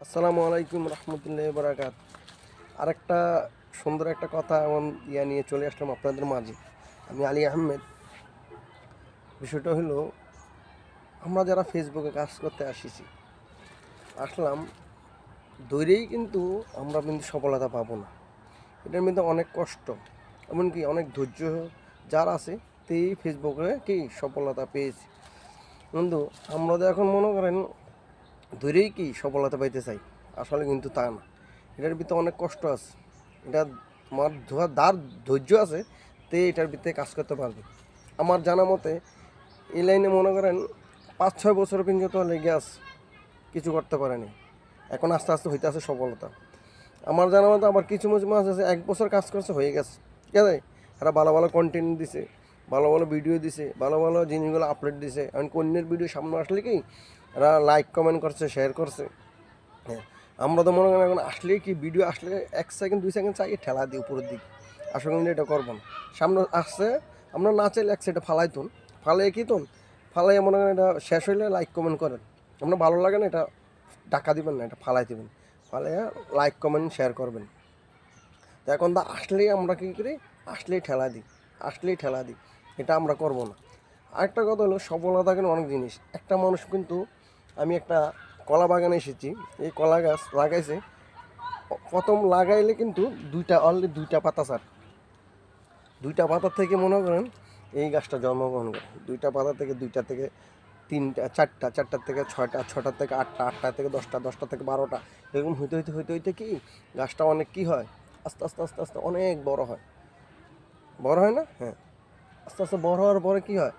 আসসালামু আলাইকুম রহমতুল্লাহ বারাকাত। আরেকটা সুন্দর একটা কথা এমন নিয়ে চলে আসলাম আপনাদের মাঝে। আমি আলী আহমেদ। বিষয়টা হলো, আমরা যারা ফেসবুকে কাজ করতে আসলাম দৈরেই কিন্তু আমরা কিন্তু সফলতা পাবো না। এটার মধ্যে অনেক কষ্ট, এমনকি অনেক ধৈর্য যার আছে তেই ফেসবুকে কি সফলতা পেয়েছি। কিন্তু আমরা তো এখন মনে করেন ধৈরেই কি সফলতা পাইতে চাই, আসলে কিন্তু তা না। এটার ভিতরে অনেক কষ্ট আছে। এটা তোমার যার ধৈর্য আছে তে এটার ভিতরে কাজ করতে পারবে। আমার জানা মতে এই লাইনে মনে করেন 5-6 বছর পর্যন্ত লেগে আছে, কিছু করতে পারেনি। এখন আস্তে আস্তে হইতে আছে সফলতা। আমার জানা মতো আবার কিছু কিছু মাছ আছে 1 বছর কাজ করছে হয়ে গেছে, ঠিক আছে। এরা ভালো ভালো কন্টেন্ট দিছে, ভালো ভালো ভিডিও দিছে, ভালো ভালো জিনিসগুলো আপলোড দিছে। এখন অন্যের ভিডিও সামনে আসলে কি এরা লাইক কমেন্ট করছে, শেয়ার করছে। হ্যাঁ, আমরা তো মনে করেন এখন আসলেই কি ভিডিও আসলে 1 সেকেন্ড 2 সেকেন্ড চাই ঠেলা দিই উপরের দিকে। আসলে কিন্তু এটা করবো না। সামনে আসছে, আমরা না চাইলে এক সাইডে ফালাই তুন, ফালাই কি তুন, ফালাই মনে করেন এটা শেষ হইলে লাইক কমেন্ট করেন। আপনার ভালো লাগে না এটা টাকা দিবেন না, এটা ফালাই দিবেন, ফালাই লাইক কমেন্ট শেয়ার করবেন। তো এখন তো আসলেই আমরা কী করি, আসলেই ঠেলা দিই, আসলেই ঠেলা দিই। এটা আমরা করব না। আরেকটা কথা হলো, সফলতা কিন্তু অনেক জিনিস। একটা মানুষ কিন্তু, আমি একটা কলা বাগানে এসেছি, এই কলা গাছ লাগাইছে, প্রথম লাগাইলে কিন্তু অলরেডি 2টা পাতা, স্যার 2টা পাতা থেকে মনে করেন এই গাছটা জন্মগ্রহণ করে। 2টা পাতা থেকে 2টা থেকে 3টা 4টা, 4টার থেকে 6টা, 6টার থেকে 8টা, 8টা থেকে 10টা, 10টা থেকে 12টা, এরকম হইতে হইতে হইতে হইতে কি গাছটা অনেক কি হয়, আস্তে আস্তে আস্তে আস্তে অনেক বড় হয়। বড় হয় না? হ্যাঁ। আস্তে আস্তে বড় হওয়ার পরে কি হয়,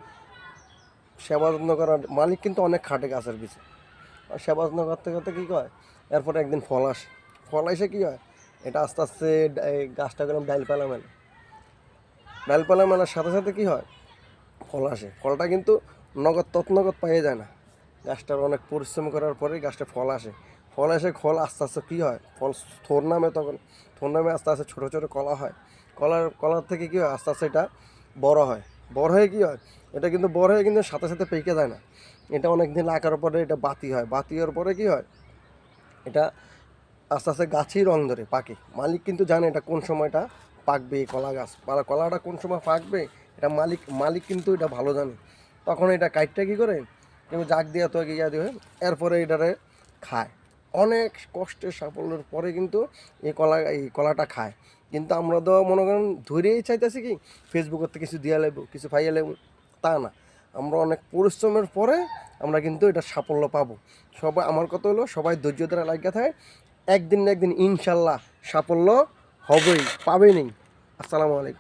সেবা যত্ন করার মালিক কিন্তু অনেক খাটে গাছের পিছনে। আর সেবা যত্ন করতে করতে কী হয়, এরপরে একদিন ফল আসে। ফল এসে কী হয়, এটা আস্তে আস্তে এই গাছটা গেলাম ডালপালা মেলে। ডালপালা মেলার সাথে সাথে কী হয়, ফল আসে। ফলটা কিন্তু নগদ তৎনগদ পাইয়ে যায় না, গাছটার অনেক পরিশ্রম করার পরে গাছটা ফল আসে। ফল এসে ফল আস্তে আস্তে কী হয়, ফল থোর নামে, তখন থোর নামে আস্তে আস্তে ছোটো ছোটো কলা হয়। কলার থেকে কী হয়, আস্তে আস্তে এটা বড় হয়। বড় হয়ে কী হয়, এটা কিন্তু বড় হয়ে কিন্তু সাথে সাথে পেকে যায় না। এটা অনেক দিন লাগার পরে এটা বাতি হয়। বাতি হওয়ার পরে কী হয়, এটা আস্তে আস্তে গাছই রং ধরে পাকে। মালিক কিন্তু জানে এটা কোন সময়টা পাকবে, এই কলা গাছ বা কলাটা কোন সময় পাকবে, এটা মালিক মালিক কিন্তু এটা ভালো জানে। তখন এটা কাইটটা কী করে, কিন্তু জাগ দিয়ে তো ইয়া দিয়ে এরপরে এটারে খায়। অনেক কষ্টের সাফল্যের পরে কিন্তু এই কলাটা খায়। কিন্তু আমরা তো মনে করেন ধরেই চাইতেছি কি ফেসবুকের কিছু দিয়া লাগবো, কিছু পাইয়া লাগবো, তা না। আমরা অনেক পরিশ্রমের পরে আমরা কিন্তু এটা সাফল্য পাবো। সবাই, আমার কথা হলো, সবাই ধৈর্য ধরে লাগিয়ে থাকে, একদিন না একদিন ইনশাল্লাহ সাফল্য হবেই, পাবেনই। আসসালামু আলাইকুম।